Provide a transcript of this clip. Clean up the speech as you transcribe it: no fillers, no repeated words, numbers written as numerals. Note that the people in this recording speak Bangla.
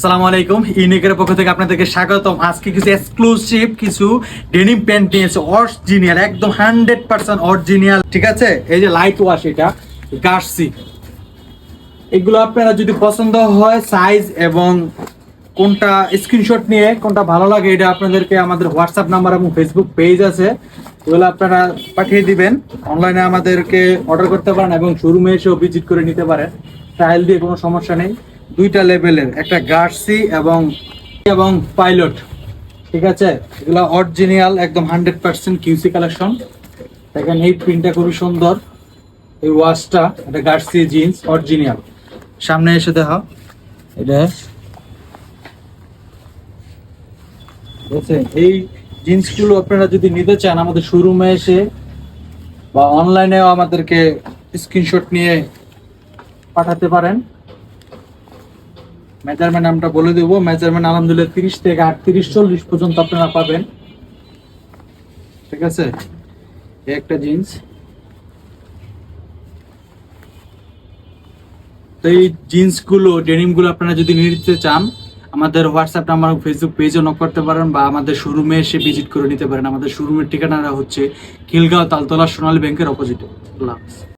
আসসালামু আলাইকুম, ইউনিকের পক্ষ থেকে আপনাদেরকে স্বাগতম। আজকে কিছু এক্সক্লুসিভ কিছু ডেনিম প্যান্ট নিয়েছে, অরিজিনাল, একদম 100% অরিজিনাল। ঠিক আছে, এই যে লাইট ওয়াশ, এটা গার্সি। এগুলো আপনারা যদি পছন্দ হয় সাইজ এবং কোনটা স্ক্রিনশট নিয়ে কোনটা ভালো লাগে, এটা আপনাদেরকে আমাদের হোয়াটসঅ্যাপ নাম্বার এবং ফেসবুক পেজ আছে, এগুলো আপনারা পাঠিয়ে দিবেন। অনলাইনে আমাদেরকে অর্ডার করতে পারেন এবং শোরুমে এসেও ভিজিট করে নিতে পারেন। ট্রায়াল দিয়ে কোনো সমস্যা নেই। দুইটা লেভেলের, একটা গার্সি এবং এবং পাইলট। ঠিক আছে, এগুলো অরিজিনাল, একদম 100% কিউসি কালেকশন। দেখেন এই প্রিন্টটা খুবই সুন্দর। এই ওয়াশটা, এটা গার্সি জিন্স অরিজিনাল। সামনে এসে দেখো, এটা এই জিন্সগুলো আপনারা যদি নিতে চান আমাদের শোরুমে এসে বা অনলাইনেও আমাদেরকে স্ক্রিনশট নিয়ে পাঠাতে পারেন। মেজারমেন্ট আমরা বলে দেবো। মেজারমেন্ট আলহামদুলিল্লাহ 30 থেকে 38-40 পর্যন্ত আপনারা পাবেন। ঠিক আছে, এই একটা জিন্স। তো এই জিন্সগুলো, ডেনিমগুলো আপনারা যদি নিতে চান আমাদের হোয়াটসঅ্যাপ নাম্বার, ফেসবুক পেজে নক করতে পারেন বা আমাদের শোরুমে এসে ভিজিট করে নিতে পারেন। আমাদের শোরুমের ঠিকানাটা হচ্ছে খিলগাঁও, তালতলা, সোনালী ব্যাংকের অপোজিটে। আল্লাহ হাফেজ।